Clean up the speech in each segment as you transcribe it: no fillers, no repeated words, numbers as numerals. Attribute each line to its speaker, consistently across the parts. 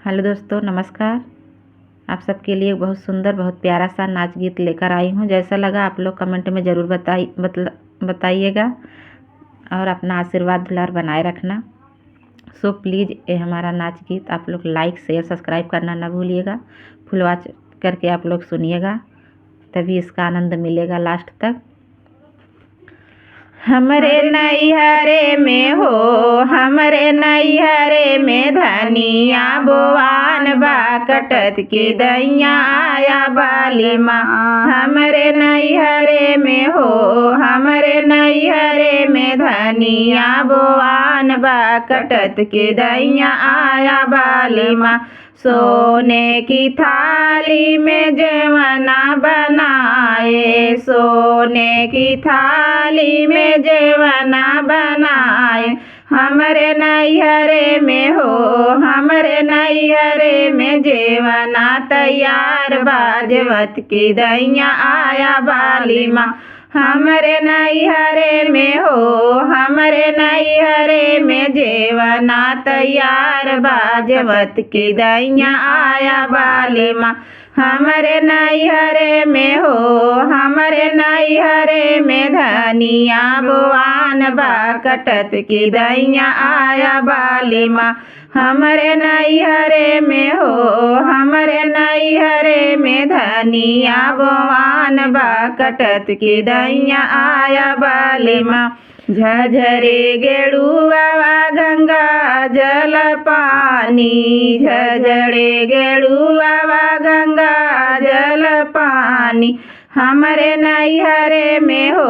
Speaker 1: Hello दोस्तों, नमस्कार। आप सबके लिए बहुत सुंदर, बहुत प्यारा सा नाच गीत लेकर आई हूँ। जैसा लगा आप लोग कमेंट में ज़रूर बताइएगा और अपना आशीर्वाद दुलार बनाए रखना। सो प्लीज़ ये हमारा नाच गीत आप लोग लाइक शेयर सब्सक्राइब करना ना भूलिएगा। फुल वॉच करके आप लोग सुनिएगा, तभी इसका आनंद मिलेगा लास्ट तक। हमरे नैहरे में हो, हमरे नैहरे में धनिया बोआन बा, कटत के दैया आया बाली माँ। हमरे नैहरे में हो, हमरे नैहरे में धनिया बोआन बा, कटत के दैया आया बाली माँ। सोने की थाली में जेवना बनाए, सोने की थाली में जेवना बनाए। हमरे नैहरे में हो, हमरे नैहरे में जेवना तैयार बाजवत की दैया आया बाली माँ। हमरे नैहरे में हो, हमरे नैहरे में जेवना तैयार बाजवत की दैया आया बाली माँ। हमरे नैहरे में हो, हमरे नैहरे में धनिया बोआन बा, कटत की दैया आया बाली माँ। हमरे नैहरे में हो, हमरे नैहरे में धनिया बोआन बा, कटत की दैया आया बाली माँ। झझरे गेड़ुआ गंगा जल पानी, झझरे गेड़ुआ गंगा जल पानी। हमरे नैहरे में हो,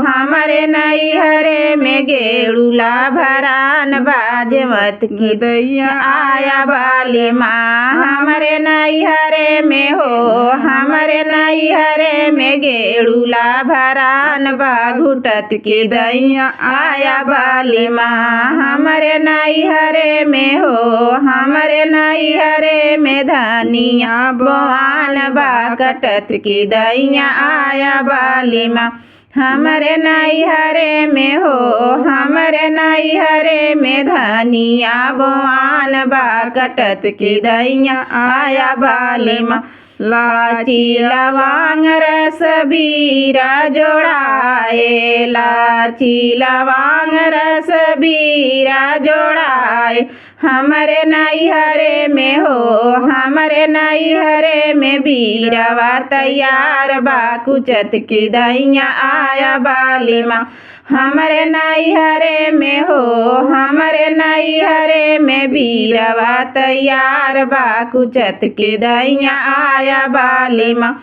Speaker 1: हमरे नैहरे में गेड़ुला भरान बाजवत की दैया आया बाली माँ। हमरे नैहरे में हो, हमरे नैहरे में गेड़ुला भरान बाघुटत की दैया आया बाली माँ। हमरे नैहरे में हो, हमरे नैहरे में धनिया बोआन बा, कटत की दैया आया बाली माँ। हमरे नैहरे में हो, हमरे नैहरे में धनिया बोआन बा, कटत की दैया आया बाली माँ। लाची लवांग रस बीरा जोड़ाए, लाची लवांग रस बीरा जोड़ाए। हमरे नैहरे में हो, हमरे नैहरे में बीरवा तैयार बा, कुचत की दैया आया बाली माँ। हमरे नैहरे में हो, हमरे नैहरे में बीरवा तैयार बा, कुचत की दैया आया बाली माँ।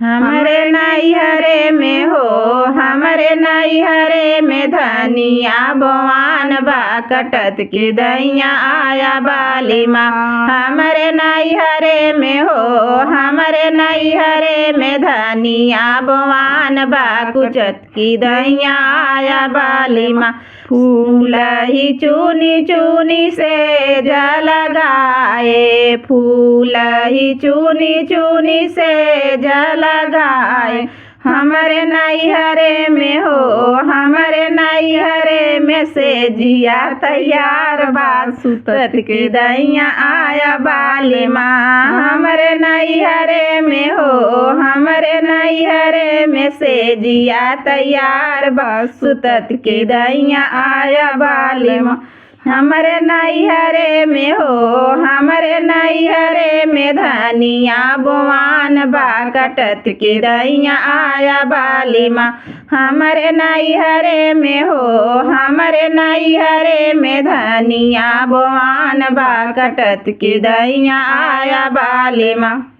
Speaker 1: हमरे नैहरे में हो, हमरे नैहरे में धनिया बोआन बा, कटत की दैया आया बाली माँ। हमरे नैहरे में हो, हमरे नैहरे में धनिया बोआन बा, कुचत की दैया आया बाली माँ। फूल ही चुनी चुनी से जलगाए, फूल ही चुनी चुनी से जलगाए। हमरे नैहरे में हो, हमरे नैहरे में से जिया तैयार बा, सुतत की दैया आया बाली माँ। हमरे नैहरे में हो, हमरे नैहरे में से जिया तैयार बा, सुतत की दैया आया बाली माँ। हमरे नैहरे में हो, हमरे नैहरे में धनिया बोआन बा, कटत की दैया आया बाली माँ। हमरे नैहरे में हो, हमरे नैहरे में धनिया बोआन बा, कटत की दैया आया बाली माँ।